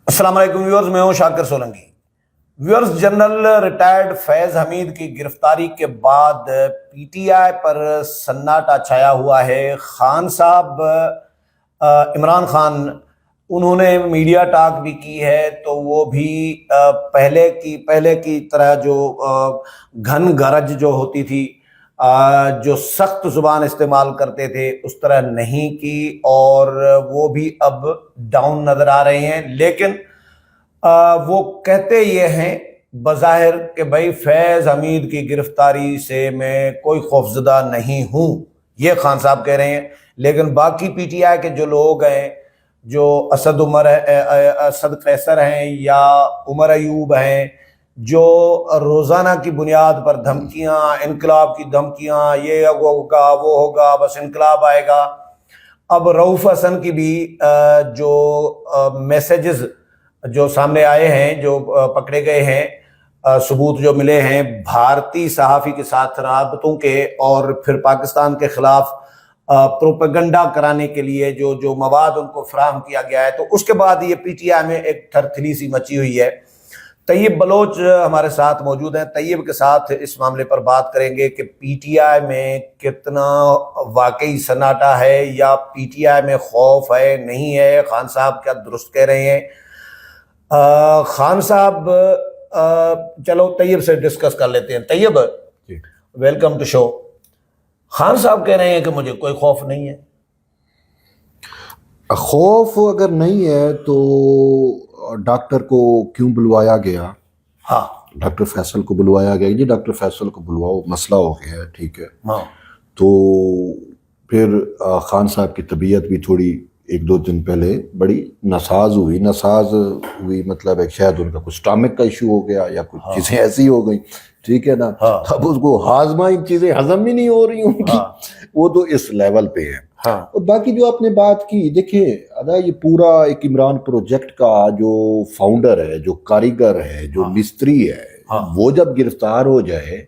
السلام علیکم ویورز، میں ہوں شاکر سولنگی۔ ویورز، جنرل ریٹائرڈ فیض حمید کی گرفتاری کے بعد پی ٹی آئی پر سناٹا چھایا ہوا ہے۔ خان صاحب، عمران خان، انہوں نے میڈیا ٹاک بھی کی ہے، تو وہ بھی پہلے کی طرح جو گھن گرج جو ہوتی تھی، جو سخت زبان استعمال کرتے تھے، اس طرح نہیں کی، اور وہ بھی اب ڈاؤن نظر آ رہے ہیں۔ لیکن وہ کہتے یہ ہیں بظاہر کہ بھائی فیض حمید کی گرفتاری سے میں کوئی خوفزدہ نہیں ہوں، یہ خان صاحب کہہ رہے ہیں۔ لیکن باقی پی ٹی آئی کے جو لوگ ہیں، جو اسد قیصر ہیں یا عمر ایوب ہیں، جو روزانہ کی بنیاد پر دھمکیاں، انقلاب کی دھمکیاں، یہ ہوگا وہ ہوگا، بس انقلاب آئے گا۔ اب رؤف حسن کی بھی جو میسیجز جو سامنے آئے ہیں، جو پکڑے گئے ہیں، ثبوت جو ملے ہیں بھارتی صحافی کے ساتھ رابطوں کے، اور پھر پاکستان کے خلاف پروپیگنڈا کرانے کے لیے جو مواد ان کو فراہم کیا گیا ہے، تو اس کے بعد یہ پی ٹی آئی میں ایک تھرتھلی سی مچی ہوئی ہے۔ طیب بلوچ ہمارے ساتھ موجود ہیں، طیب کے ساتھ اس معاملے پر بات کریں گے کہ پی ٹی آئی میں کتنا واقعی سناٹا ہے، یا پی ٹی آئی میں خوف ہے نہیں ہے، خان صاحب کیا درست کہہ رہے ہیں۔ خان صاحب، چلو طیب سے ڈسکس کر لیتے ہیں۔ طیب، ویلکم ٹو شو۔ خان صاحب کہہ رہے ہیں کہ مجھے کوئی خوف نہیں ہے۔ خوف اگر نہیں ہے تو ڈاکٹر کو کیوں بلوایا گیا؟ ہاں، ڈاکٹر فیصل کو بلوایا گیا، جی ڈاکٹر فیصل کو بلواؤ، مسئلہ ہو گیا ہے، ٹھیک ہے۔ ہاں، تو پھر خان صاحب کی طبیعت بھی تھوڑی ایک دو دن پہلے بڑی ناساز ہوئی، مطلب ہے شاید ان کا کچھ اسٹامک کا ایشو ہو گیا یا کچھ چیزیں ایسی ہو گئی، ٹھیک ہے نا۔ اب اس کو ہاضمہ ان چیزیں ہضم ہی نہیں ہو رہی ان کی، وہ تو اس لیول پہ ہے۔ اور باقی جو آپ نے بات کی، دیکھیں ادا یہ پورا ایک عمران پروجیکٹ کا جو فاؤنڈر ہے، جو کاریگر ہے، جو مستری ہے، وہ جب گرفتار ہو جائے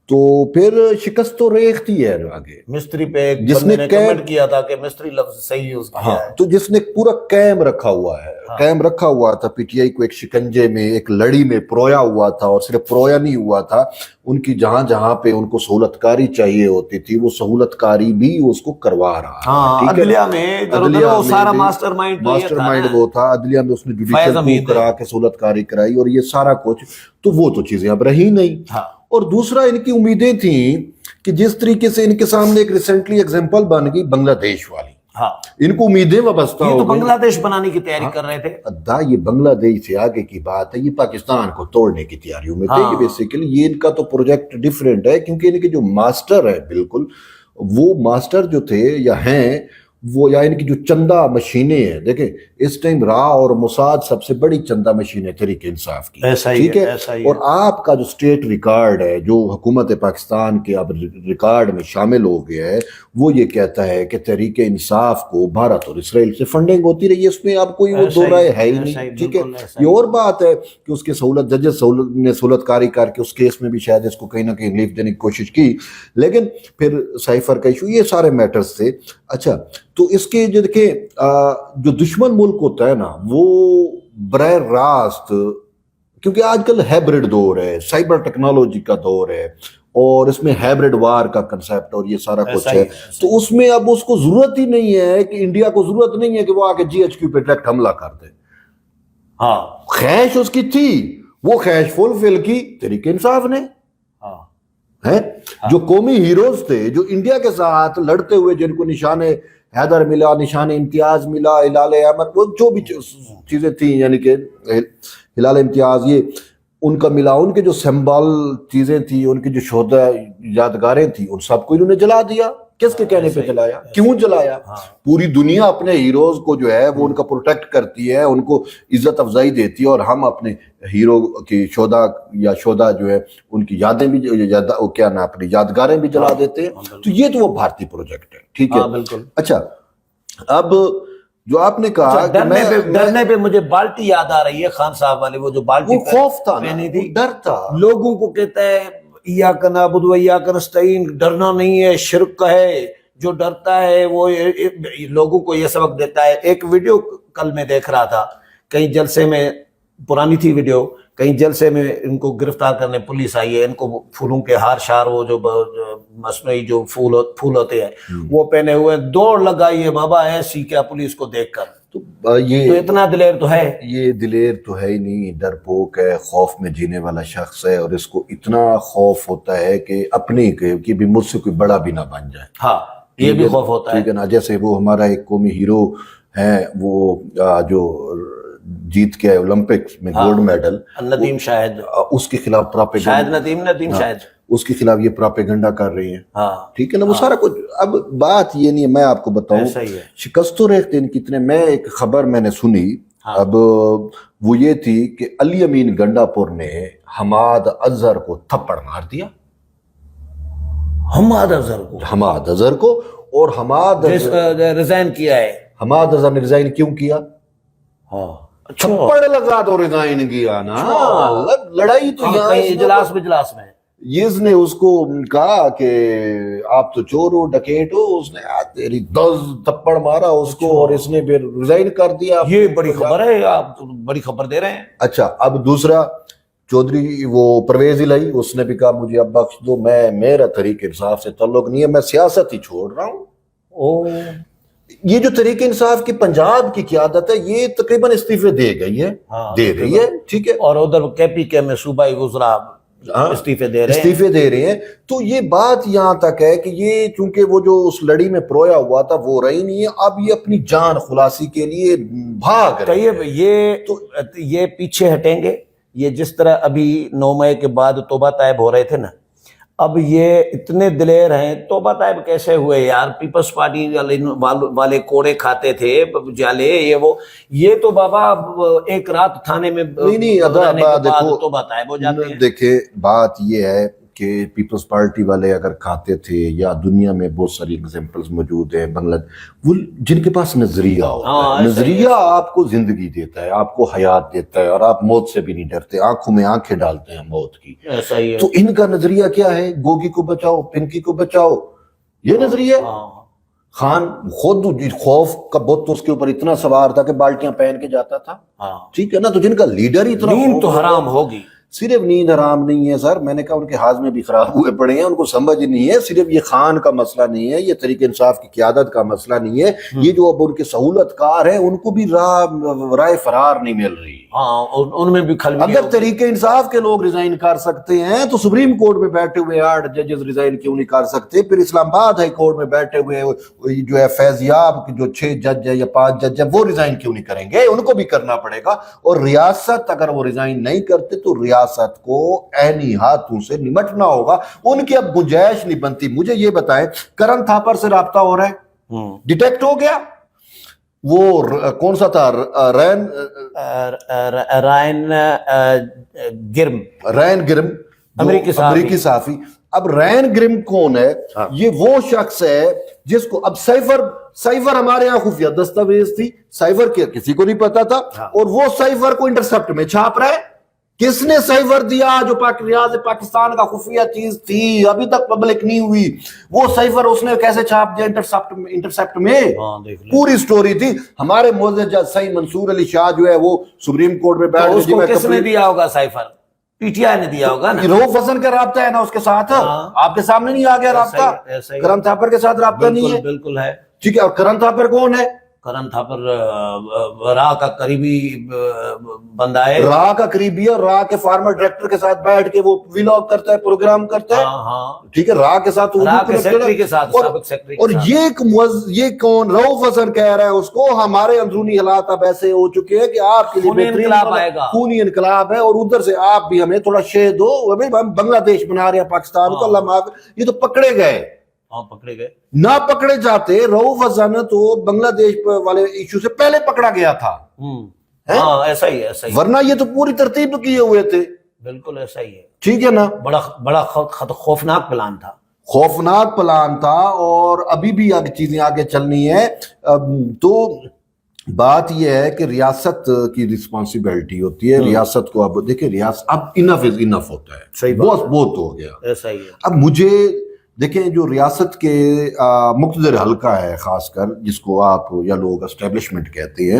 تو پھر شکست تو ریختہ ہے آگے۔ مستری پہ ایک بندے نے کمنٹ کیا تھا کہ مستری لفظ صحیح یوز کیا ہے، تو جس نے پورا قائم رکھا ہوا تھا پی ٹی آئی کو ایک شکنجے میں، ایک لڑی میں پرویا ہوا تھا، اور صرف پرویا نہیں ہوا تھا، ان کی جہاں پہ ان کو سہولت کاری چاہیے ہوتی تھی وہ سہولت کاری بھی اس کو کروا رہا ہے۔ عدلیہ میں سارا ماسٹر مائنڈ وہ تھا، عدلیہ میں اس نے جوڈیشل کو کرا کے سہولت کاری کرائی، اور یہ سارا کچھ، تو وہ تو چیزیں اب رہی نہیں۔ اور دوسرا ان کی امیدیں تھیں کہ جس طریقے سے ان کے سامنے ایک ریسنٹلی ایگزامپل بن گئی بنگلہ دیش والی، ان کو امیدیں وابستہ ہو گئی، بنگلہ دیش بنانے کی تیاری کر رہے تھے۔ یہ بنگلہ دیش سے آگے کی بات ہے، یہ پاکستان کو توڑنے کی تیاریوں میں تھے۔ یہ بیسیکلی یہ ان کا تو پروجیکٹ ڈیفرنٹ ہے، کیونکہ ان کے جو ماسٹر ہے، بالکل وہ ماسٹر جو تھے یا ہیں وہ، یا ان کی جو چندہ مشینیں ہیں، دیکھیں اس ٹائم را اور موساد سب سے بڑی چندہ مشین ہے تحریک انصاف کی، ٹھیک ہے۔ اور آپ کا جو اسٹیٹ ریکارڈ ہے، جو حکومت پاکستان کے اب ریکارڈ میں شامل ہو گیا ہے، وہ یہ کہتا ہے کہ تحریک انصاف کو بھارت اور اسرائیل سے فنڈنگ ہوتی رہی ہے، اس میں اب کوئی وہ دو رائے ہے ہی نہیں، ٹھیک ہے۔ یہ اور بات ہے کہ اس کے ججز نے سہولت کاری کر کے اس کیس میں بھی شاید اس کو کہیں نہ کہیں ریلیف دینے کی کوشش کی، لیکن پھر سائفر کا ایشو، یہ سارے میٹرز تھے۔ اچھا، تو اس کے جو دیکھیں جو دشمن ملک ہوتا ہے نا، وہ براہ راست، کیونکہ آج کل ہیبرڈ دور ہے، سائبر ٹیکنالوجی کا دور ہے، اور اس میں ہیبرڈ وار کا کنسیپٹ اور یہ سارا کچھ ہے، تو اس میں اب اس کو ضرورت ہی نہیں ہے کہ انڈیا کو ضرورت نہیں ہے کہ وہ آ کے جی ایچ کیو پہ ڈائریکٹ حملہ کر دے۔ خواہش اس کی تھی، وہ خواہش فلفل کی تحریک انصاف نے، جو قومی ہیروز تھے، جو انڈیا کے ساتھ لڑتے ہوئے، جن کو نشان حیدر ملا، نشان امتیاز ملا، ہلال احمد، وہ جو بھی چیزیں تھیں، یعنی کہ ہلال امتیاز یہ ان کا ملا، ان کے جو سمبل چیزیں تھیں، ان کی جو شہداء یادگاریں تھیں، ان سب کو انہوں نے جلا دیا۔ کس کے کہنے پہ جلایا؟ کیوں جلایا؟ پوری دنیا اپنے ہیروز کو جو ہے وہ ان کا پروٹیکٹ کرتی ہے، ان کو عزت افزائی دیتی ہے، اور ہم اپنے ہیرو کی شہداء جو ہے ان کی یادیں بھی کیا نا اپنی یادگاریں بھی جلا دیتے ہیں۔ تو یہ تو وہ بھارتی پروجیکٹ ہے، ٹھیک ہے۔ اچھا، اب جو آپ نے کہا ڈرنے پہ مجھے بالٹی یاد آ رہی ہے، خان صاحب والی، وہ جو بالٹی خوف تھا، ڈر تھا، لوگوں کو کہتا ہے ایاک نعبد و ایاک نستعین، ڈرنا نہیں ہے، شرک ہے، جو ڈرتا ہے وہ لوگوں کو یہ سبق دیتا ہے۔ ایک ویڈیو کل میں دیکھ رہا تھا کہیں جلسے میں پرانی تھی ویڈیو, کہیں جلسے میں ان کو گرفتار کرنے پولیس آئی ہے, ان کو پھولوں کے ہار شار وہ جو مصنوعی جو پھول ہوتے ہیں وہ پہنے ہوئے, دوڑ لگائی ہے بابا ایسی کیا پولیس کو دیکھ کر. تو یہ اتنا دلیر تو ہے, یہ دلیر تو ہے ہی نہیں, ڈرپوک ہے, خوف میں جینے والا شخص ہے, اور اس کو اتنا خوف ہوتا ہے کہ اپنی کہ بھی مجھ سے کوئی بڑا بھی نہ بن جائے. ہاں یہ بھی خوف ہوتا ہے. ٹھیک ہے نا, جیسے وہ ہمارا ایک قومی ہیرو ہے, وہ جو جیت کے اولمپکس میں گولڈ میڈل, ندیم شاہد, اس کے خلاف پراپیگنڈا, ندیم شاہد اس کے خلاف یہ پراپیگنڈا کر رہی ہیں. ہاں ٹھیک ہے نا, وہ سارا کچھ. اب بات یہ نہیں ہے, میں آپ کو بتاؤں شکست و ریخت ان کتنے. میں ایک خبر میں نے سنی, اب وہ یہ تھی کہ علی امین گنڈا پور نے حماد اظہر کو تھپڑ مار دیا. حماد اظہر کو, اور حماد ریزائن کیا ہے. حماد اظہر نے ریزائن کیوں کیا؟ ہاں تھپڑ لگا تو ریزائن کیا نا. لڑائی تو یہاں اجلاس میں اس نے اس کو کہا کہ آپ تو چور ہو, ڈکیٹ ہو. اس نے تیری 10 تھپڑ مارا اس کو, اور اس نے پھر ریزائن کر دیا. یہ بڑی خبر ہے, آپ بڑی خبر دے رہے ہیں. اچھا, اب دوسرا چودھری وہ پرویز الہی, اس نے بھی کہا مجھے اب بخش دو, میرا طریق انصاف سے تعلق نہیں ہے, میں سیاست ہی چھوڑ رہا ہوں. یہ جو طریق انصاف کی پنجاب کی قیادت ہے یہ تقریباً استعفے دے گئی ہے, دے رہی ہے. ٹھیک ہے, اور ادھر کے پی کے میں صوبائی وزراء استعفے دے رہے ہیں. تو یہ بات یہاں تک ہے کہ یہ چونکہ وہ جو اس لڑی میں پرویا ہوا تھا وہ رہی نہیں ہے, اب یہ اپنی جان خلاصی کے لیے بھاگ رہے ہیں. یہ پیچھے ہٹیں گے. یہ جس طرح ابھی 9 مئی کے بعد توبہ طائب ہو رہے تھے نا, اب یہ اتنے دلیر ہیں. توبہ طائب کیسے ہوئے یار؟ پیپلز پارٹی والے کوڑے کھاتے تھے جالے, یہ تو بابا ایک رات تھانے میں توبہ طائب ہو جاتے ہیں. دیکھیں بات یہ ہے کہ پیپلز پارٹی والے اگر کھاتے تھے, یا دنیا میں بہت ساری ایگزامپلز موجود ہیں بنگلہ وہ جن کے پاس نظریہ ہوتا ہے, نظریہ آپ کو زندگی دیتا ہے, آپ کو حیات دیتا ہے, اور آپ موت سے بھی نہیں ڈرتے, آنکھوں میں آنکھیں ڈالتے ہیں موت کی. تو ان کا نظریہ کیا ہے؟ گوگی کو بچاؤ, پنکی کو بچاؤ, یہ نظریہ. خان خود خوف کا بت اس کے اوپر اتنا سوار تھا کہ بالٹیاں پہن کے جاتا تھا. ٹھیک ہے نا, تو جن کا لیڈر ہی اتنا, نیند تو حرام ہوگی. صرف نیند حرام نہیں ہے سر, میں نے کہا ان کے ہاضمے بھی خراب ہوئے پڑے ہیں, ان کو سمجھ نہیں ہے. صرف یہ خان کا مسئلہ نہیں ہے, یہ طریق انصاف کی قیادت کا مسئلہ نہیں ہے, یہ جو اب ان کے سہولت کار ہیں ان کو بھی رائے فرار نہیں مل رہی. ان میں بھی اگر طریق انصاف کے لوگ ریزائن کر سکتے ہیں تو سپریم کورٹ میں بیٹھے ہوئے 8 ججز ریزائن کیوں نہیں کر سکتے؟ پھر اسلام آباد ہائی کورٹ میں بیٹھے ہوئے جو ہے فیض یاب جو 6 جج ہے یا 5 جج ہے وہ ریزائن کیوں نہیں کریں گے؟ ان کو بھی کرنا پڑے گا. اور ریاست اگر وہ ریزائن نہیں کرتے تو ریاست کو عینی ہاتھوں سے نمٹنا ہوگا. ان کی اب گنجائش نہیں بنتی. مجھے یہ بتائیں, کرن تھاپر سے رابطہ ہو رہا ہے, ڈیٹیکٹ ہو گیا. وہ کون سا تھا, رائن گرم امریکی صحافی. اب رائن گرم کون ہے؟ یہ وہ شخص ہے جس کو اب سائفر ہمارے یہاں خفیہ دستاویز تھی, سائفر کسی کو نہیں پتا تھا, اور وہ سائفر کو انٹرسپٹ میں چھاپ رہا ہے. کس نے سائفر دیا؟ جو ریاض پاکستان کا خفیہ چیز تھی, ابھی تک پبلک نہیں ہوئی. وہ سائفر اس نے کیسے چھاپ دیا انٹرسپٹ میں؟ پوری سٹوری تھی. ہمارے معزز جج سعید منصور علی شاہ جو ہے وہ سپریم کورٹ میں بیٹھ اس کو کس نے دیا ہوگا؟ سائفر پی ٹی آئی نے دیا ہوگا نا. رؤف حسن کا رابطہ ہے نا اس کے ساتھ, آپ کے سامنے نہیں آ گیا رابطہ. کرن تھاپر کے ساتھ رابطہ نہیں ہے. بالکل ہے. ٹھیک ہے, اور کرن تھاپر کون ہے؟ کرن تھاپر راہ کا قریبی بندہ ہے, راہ کا قریبی ہے. راہ کے فارمر ڈائریکٹر کے ساتھ بیٹھ کے وہ ولاگ کرتا ہے, پروگرام کرتا ہے. ٹھیک ہے, راہ کے ساتھ, اور یہ کون؟ رؤف حسن کہہ رہا ہے اس کو ہمارے اندرونی حالات اب ایسے ہو چکے ہیں کہ آپ کے لیے خونی انقلاب ہے, اور ادھر سے آپ بھی ہمیں تھوڑا شے دو, ہم بنگلہ دیش بنا رہے ہیں پاکستان کو. اللہ معاف. یہ تو پکڑے گئے. پکڑے گئے. نہ پکڑے جاتے, رؤف حسن تو بنگلہ دیش والے ایشو سے پہلے پکڑا گیا تھا. ایسا ہی ہے, ورنہ یہ تو پوری ترتیب کیے ہوئے تھے. بالکل ایسا ہی ہے. ٹھیک ہے نا, بڑا خوفناک پلان تھا. خوفناک پلان تھا, اور ابھی بھی آگے چیزیں آگے چلنی ہے. تو بات یہ ہے کہ ریاست کی رسپانسبلٹی ہوتی ہے. ریاست کو اب دیکھیں, ریاست اب انف از انف ہوتا ہے, بہت ہو گیا. ایسا ہی ہے. اب مجھے دیکھیں جو ریاست کے مقتدر حلقہ ہے خاص کر جس کو آپ یا لوگ اسٹیبلشمنٹ کہتے ہیں،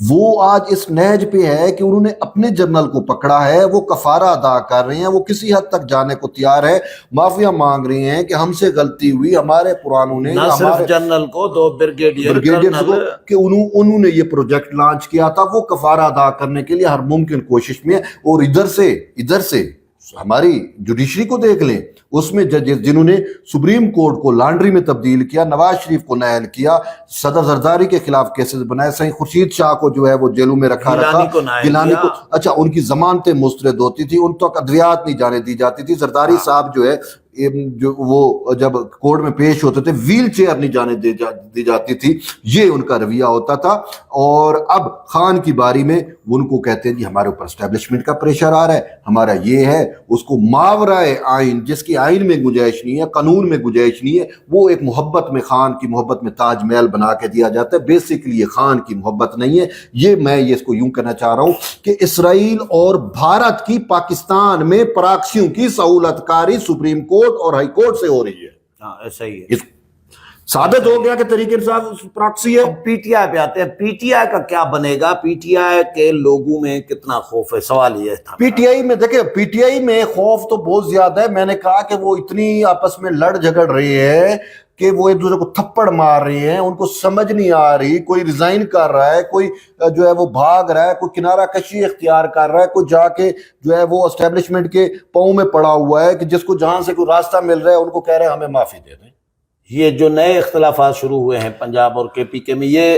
وہ آج اس نہج پہ ہے کہ انہوں نے اپنے جنرل کو پکڑا ہے، وہ کفارہ ادا کر رہے ہیں، وہ کسی حد تک جانے کو تیار ہے، معافیا مانگ رہے ہیں کہ ہم سے غلطی ہوئی، ہمارے پرانوں نے نہ صرف جنرل کو، 2 بریگیڈیئر کو کہ انہوں نے یہ پروجیکٹ لانچ کیا تھا، وہ کفارہ ادا کرنے کے لیے ہر ممکن کوشش میں. اور ادھر سے ہماری جوڈیشری کو دیکھ لیں، اس میں ججز جنہوں نے سپریم کورٹ کو لانڈری میں تبدیل کیا، نواز شریف کو نائل کیا، صدر زرداری کے خلاف کیسز بنائے، سعید خورشید شاہ کو جو ہے وہ جیلوں میں رکھا گیلانی کو اچھا ان کی ضمانتیں مسترد ہوتی تھی، ان تک ادویات نہیں جانے دی جاتی تھی. زرداری صاحب جو ہے جو وہ جب کورٹ میں پیش ہوتے تھے ویل چیئر نہیں جانے دی جاتی تھی، یہ ان کا رویہ ہوتا تھا. اور اب خان کی باری میں ان کو کہتے ہیں جی ہمارے اوپر اسٹیبلشمنٹ کا پریشر آ رہا ہے، ہمارا یہ ہے، اس کو ماورائے آئین جس کی آئین میں گنجائش نہیں ہے، قانون میں گنجائش نہیں ہے، وہ ایک محبت میں، خان کی محبت میں تاج محل بنا کے دیا جاتا ہے. بیسکلی یہ خان کی محبت نہیں ہے، میں اس کو یوں کہنا چاہ رہا ہوں کہ اسرائیل اور بھارت کی پاکستان میں پراکسیوں کی سہولت کاری سپریم کورٹ اور ہائی کورٹ سے ہو رہی ہے. ہاں ایسا ہی ہے، ثابت ہو گیا کہ تحریک انصاف پراکسی ہے. پی ٹی آئی پہ آتے ہیں، پی ٹی آئی کا کیا بنے گا؟ پی ٹی آئی کے لوگوں میں کتنا خوف ہے؟ سوال یہ تھا. پی ٹی آئی میں دیکھیں، پی ٹی آئی میں خوف تو بہت زیادہ ہے. میں نے کہا کہ وہ اتنی آپس میں لڑ جھگڑ رہی ہے کہ وہ ایک دوسرے کو تھپڑ مار رہی ہیں، ان کو سمجھ نہیں آ رہی. کوئی ریزائن کر رہا ہے، کوئی جو ہے وہ بھاگ رہا ہے، کوئی کنارہ کشی اختیار کر رہا ہے، کوئی جا کے جو ہے وہ اسٹیبلشمنٹ کے پاؤں میں پڑا ہوا ہے کہ جس کو جہاں سے کوئی راستہ مل رہا ہے ان کو کہہ رہے ہیں ہمیں معافی دے دیں. یہ جو نئے اختلافات شروع ہوئے ہیں پنجاب اور کے پی کے میں، یہ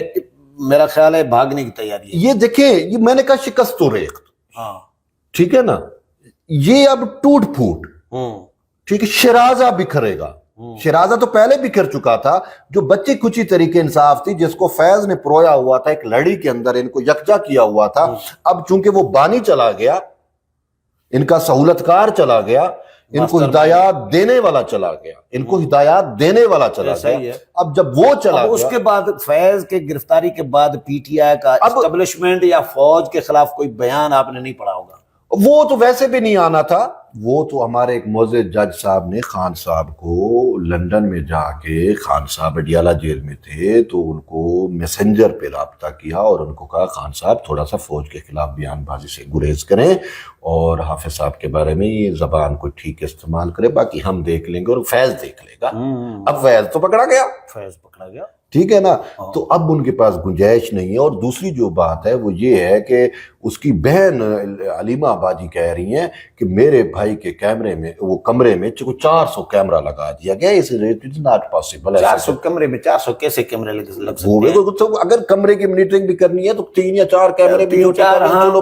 میرا خیال ہے بھاگنے کی تیاری ہے. یہ دیکھیں، یہ میں نے کہا شکست و ریخت، ہاں ٹھیک ہے نا، یہ اب ٹوٹ پھوٹ، ٹھیک ہے. شیرازہ بکھرے گا. شیرازہ تو پہلے بکھر چکا تھا، جو بچی کچی طریقے انصاف تھی جس کو فیض نے پرویا ہوا تھا ایک لڑی کے اندر، ان کو یکجا کیا ہوا تھا. اب چونکہ وہ بانی چلا گیا، ان کا سہولت کار چلا گیا، ان کو ہدایات دینے والا چلا گیا، اب جب وہ چلا گیا، اس کے بعد فیض کے گرفتاری کے بعد پی ٹی آئی کا اسٹیبلشمنٹ یا فوج کے خلاف کوئی بیان آپ نے نہیں پڑھا ہوگا. وہ تو ویسے بھی نہیں آنا تھا. وہ تو ہمارے ایک معزز جج صاحب نے خان صاحب کو لندن میں جا کے، خان صاحب اڈیالہ جیل میں تھے تو ان کو میسنجر پہ رابطہ کیا اور ان کو کہا خان صاحب تھوڑا سا فوج کے خلاف بیان بازی سے گریز کریں اور حافظ صاحب کے بارے میں یہ زبان کو ٹھیک استعمال کرے، باقی ہم دیکھ لیں گے اور فیض دیکھ لے گا. اب فیض تو پکڑا گیا، ٹھیک ہے نا. تو اب ان کے پاس گنجائش نہیں ہے. اور دوسری جو بات ہے وہ یہ ہے کہ اس کی بہن علیمہ آبادی کہہ رہی ہیں کہ میرے بھائی کے کیمرے میں، وہ کمرے میں 400 کیمرہ لگا دیا گیا. اس ناٹ پاسبل. 400 کمرے میں 400 کیسے کیمرے لگ سکتے ہیں؟ اگر کمرے کی مانیٹرنگ بھی کرنی ہے تو 3 یا 4 کیمرے بھی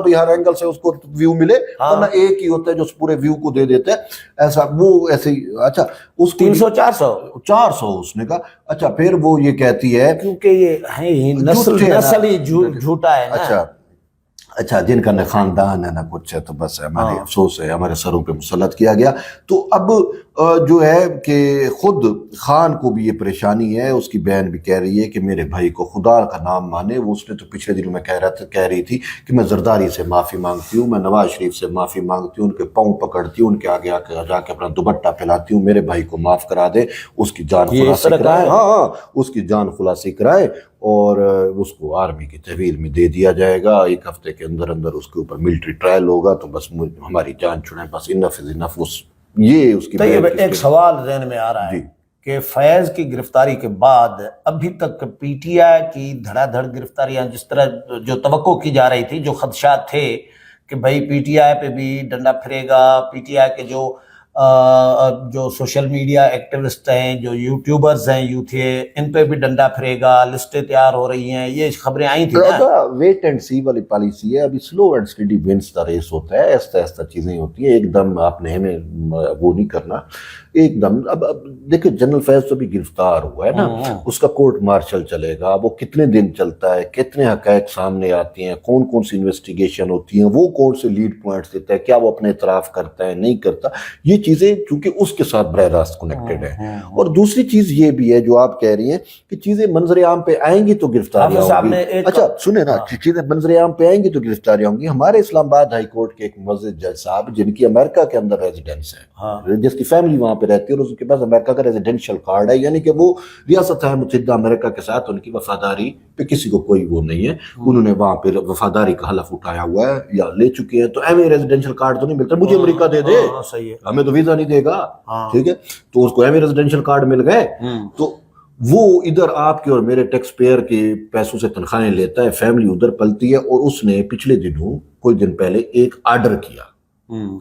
بھی ہر اینگل سے اس کو ویو ملے، ورنہ ایک ہی ہوتا ہے جو اس پورے ویو کو دے دیتا ہے. ایسا وہ ایسے ہی. اچھا اس 300 400 اس نے کہا. اچھا پھر وہ یہ کہتی ہے کیونکہ یہ ہے نسل ہی جھوٹا ہے نا. اچھا جن کا نہ خاندان ہے نہ کچھ ہے تو بس ہمارے افسوس ہے، ہمارے سروں پہ مسلط کیا گیا. تو اب جو ہے کہ خود خان کو بھی یہ پریشانی ہے. اس کی بہن بھی کہہ رہی ہے کہ میرے بھائی کو خدا کا نام مانے. وہ اس نے تو پچھلے دنوں میں کہہ رہی تھی کہ میں زرداری سے معافی مانگتی ہوں، میں نواز شریف سے معافی مانگتی ہوں، ان کے پاؤں پکڑتی ہوں، ان کے آگے جا کے اپنا دوپٹہ پھیلاتی ہوں، میرے بھائی کو معاف کرا دے، اس کی جان خلاصی کرائے. ہاں اس کی جان خلاصی کرائے اور اس کو آرمی کی تحویل میں دے دیا جائے گا. 1 ہفتے کے اندر اس کے اوپر ملٹری ٹرائل ہوگا تو بس ہماری جان چھڑائیں، بس انف از انف. یہ اس کی ایک سوال ذہن میں آ رہا ہے کہ فیض کی گرفتاری کے بعد ابھی تک پی ٹی آئی کی دھڑا دھڑ گرفتاریاں جس طرح جو توقع کی جا رہی تھی، جو خدشات تھے کہ بھائی پی ٹی آئی پہ بھی ڈنڈا پھرے گا، پی ٹی آئی کے جو سوشل میڈیا ایکٹیوسٹ ہیں، جو یوٹیوبرز ہیں یوتھے، ان پہ بھی ڈنڈا پھرے گا، لسٹیں تیار ہو رئی ہیں، یہ خبریں آئی تھیں نا. ویٹ اینڈ سی والی پالیسی ہے. ابھی slow and steady wins the race ہوتا ہے. ایسا چیزیں ہوتی ہیں، ایک دم آپ نے ہمیں وہ نہیں کرنا ایک دم. اب دیکھیں جنرل فیض تو بھی گرفتار ہوا ہے نا، اس کا کورٹ مارشل چلے گا. وہ کتنے دن چلتا ہے، کتنے حقائق سامنے آتی ہیں، کون سی انویسٹیگیشن ہوتی ہیں، وہ کون سے لیڈ پوائنٹس دیتا ہے، کیا وہ اپنے اعتراف کرتا ہے نہیں کرتا، یہ چیزیں چونکہ اس کے ساتھ براہ راست کنیکٹڈ ہیں. اور دوسری چیز یہ بھی ہے جو آپ کہہ رہی ہیں کہ چیزیں منظر عام پہ آئیں گی تو گرفتاریاں ہوں گی. اچھا سنیں نا, چیزیں منظر عام پہ آئیں گی تو گرفتاریاں ہوں گی. ہمارے اسلام آباد ہائی کورٹ کے ایک معزز جج صاحب جن کی امریکہ کے اندر ریزیڈنس ہے, جس کی فیملی وہاں پہ رہتی ہے اور اس کے پاس امریکہ کا ریزیڈینشیل کارڈ ہے, یعنی کہ وہ ریاست متحدہ امریکہ کے ساتھ ان کی وفاداری پہ کسی کو کوئی وہ نہیں ہے, انہوں نے وہاں پہ وفاداری کا حلف اٹھایا ہوا ہے یا لے چکے ہیں. تو ایویں ریزیڈینشیل کارڈ تو نہیں ملتا, مجھے امریکہ دے دے, ہمیں تو ویزا نہیں دے گا, ٹھیک ہے. تو اس کو ایویں ریزیڈینشیل کارڈ مل گئے, تو وہ ادھر آپ کے اور میرے ٹیکس پیئر کے پیسوں سے تنخواہیں لیتا ہے, فیملی ادھر پلتی ہے. اور اس نے پچھلے دنوں کچھ دن پہلے ایک آرڈر کیا,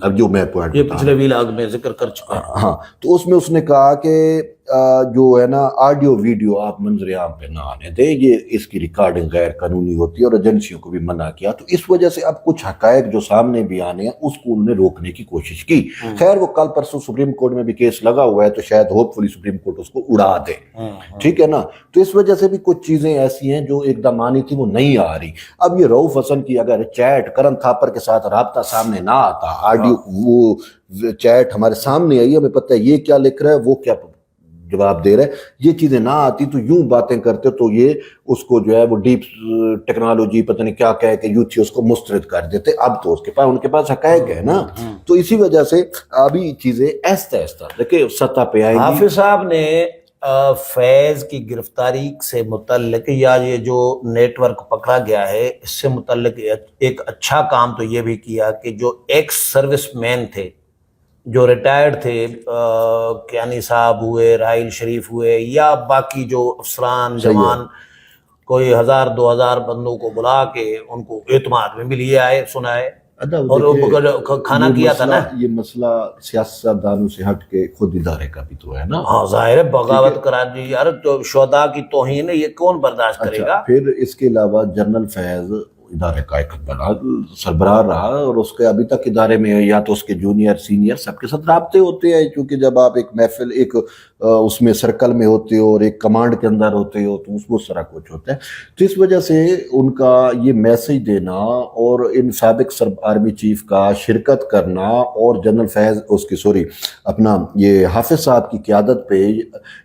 اب جو میں پوائنٹ یہ پچھلے ویلاگ میں ذکر کر چکا ہے. ہاں, تو اس میں اس نے کہا کہ جو ہے نا آڈیو ویڈیو آپ منظر عام پہ نہ آنے دیں, یہ اس کی ریکارڈنگ غیر قانونی ہوتی ہے, اور ایجنسیوں کو بھی منع کیا. تو اس وجہ سے اب کچھ حقائق جو سامنے بھی آنے ہیں اس کو انہوں نے روکنے کی کوشش کی. خیر وہ کل پرسوں سپریم کورٹ میں بھی کیس لگا ہوا ہے, تو شاید ہوپ فلی سپریم کورٹ اس کو اڑا دے, ٹھیک ہے نا. تو اس وجہ سے بھی کچھ چیزیں ایسی ہیں جو ایک دم آنی تھی وہ نہیں آ رہی. اب یہ رؤف حسن کی اگر چیٹ کرن تھاپر کے ساتھ رابطہ سامنے نہ آتا, آڈیو وہ چیٹ ہمارے سامنے آئی, ہمیں پتہ ہے یہ کیا لکھ رہا ہے وہ کیا جواب دے رہے, یہ چیزیں نہ آتی تو یوں باتیں کرتے تو یہ اس کو جو ہے وہ ڈیپ ٹیکنالوجی پتہ نہیں کیا کہہ کے یوں تھی اس کو مسترد کر دیتے. اب تو اس کے پاس ان کے پاس حقائق ہے نا, تو اسی وجہ سے ابھی چیزیں ایستا ایستا دیکھیں سطح پہ آئیں گی. حافظ صاحب نے فیض کی گرفتاری سے متعلق یا یہ جو نیٹ ورک پکڑا گیا ہے اس سے متعلق ایک اچھا کام تو یہ بھی کیا کہ جو ایکس سروس مین تھے, جو ریٹائرڈ تھے, کیانی صاحب ہوئے, راحیل شریف ہوئے, یا باقی جو افسران جوان, کوئی 1000-2000 بندوں کو بلا کے ان کو اعتماد میں بھی لیے آئے, سنائے, اور کھانا کیا تھا نا. یہ مسئلہ سیاستدانوں سے ہٹ کے خود ادارے کا بھی تو ہے نا. ہاں ظاہر ہے, بغاوت کرا دی یار, تو شہداء کی توہین ہے, یہ کون برداشت کرے گا. پھر اس کے علاوہ جنرل فیض ادارے کا ایک بڑا سربراہ رہا, اور اس کے ابھی تک ادارے میں یا تو اس کے جونیئر سینئر سب کے ساتھ رابطے ہوتے ہیں, کیونکہ جب آپ ایک محفل ایک اس میں سرکل میں ہوتے ہو اور ایک کمانڈ کے اندر ہوتے ہو تو اس طرح کچھ ہوتا ہے. تو اس وجہ سے ان کا یہ میسج دینا اور ان سابق آرمی چیف کا شرکت کرنا اور جنرل فیض اس کی اپنا یہ حافظ صاحب کی قیادت پہ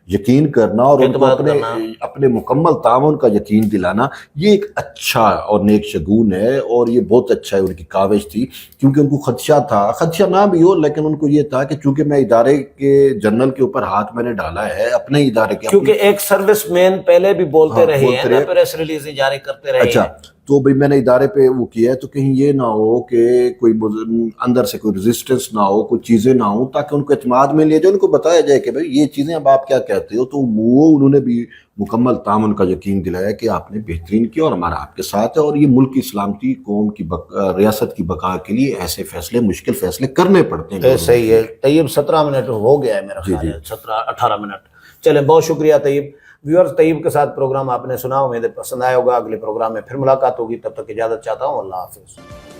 یقین کرنا اور ان کو اپنے مکمل تعاون کا یقین دلانا, یہ ایک اچھا اور نیک شگون ہے, اور یہ بہت اچھا ہے ان کی کاوش تھی. کیونکہ ان کو خدشہ تھا, خدشہ نہ بھی ہو لیکن ان کو یہ تھا کہ چونکہ میں ادارے کے جنرل کے اوپر ہاتھ میں نے ڈالا ہے اپنے ادارے کے, کیونکہ ایک سروس مین پہلے بھی بولتے رہے ہیں, پریس ریلیزیں جاری کرتے رہے. اچھا, تو بھئی میں نے ادارے پہ وہ کیا ہے تو کہیں یہ نہ ہو کہ کوئی اندر سے کوئی ریزسٹنس نہ ہو, کوئی چیزیں نہ ہوں, تاکہ ان کو اعتماد میں لیا جائے, ان کو بتایا جائے کہ بھئی یہ چیزیں اب آپ کیا کہتے ہو. تو وہ انہوں نے بھی مکمل تعاون کا یقین دلایا کہ آپ نے بہترین کیا اور ہمارا آپ کے ساتھ ہے, اور یہ ملک کی سلامتی, قوم کی ریاست کی بقا کے لیے ایسے فیصلے, مشکل فیصلے کرنے پڑتے ہیں. صحیح ہے طیب, 17 منٹ ہو گیا ہے میرا خیال ہے, 17-18 منٹ. چلیں, بہت شکریہ طیب. ویورز, طیب کے ساتھ پروگرام آپ نے سنا, امید پسند آیا ہوگا. اگلے پروگرام میں پھر ملاقات ہوگی, تب تک اجازت چاہتا ہوں. اللہ حافظ.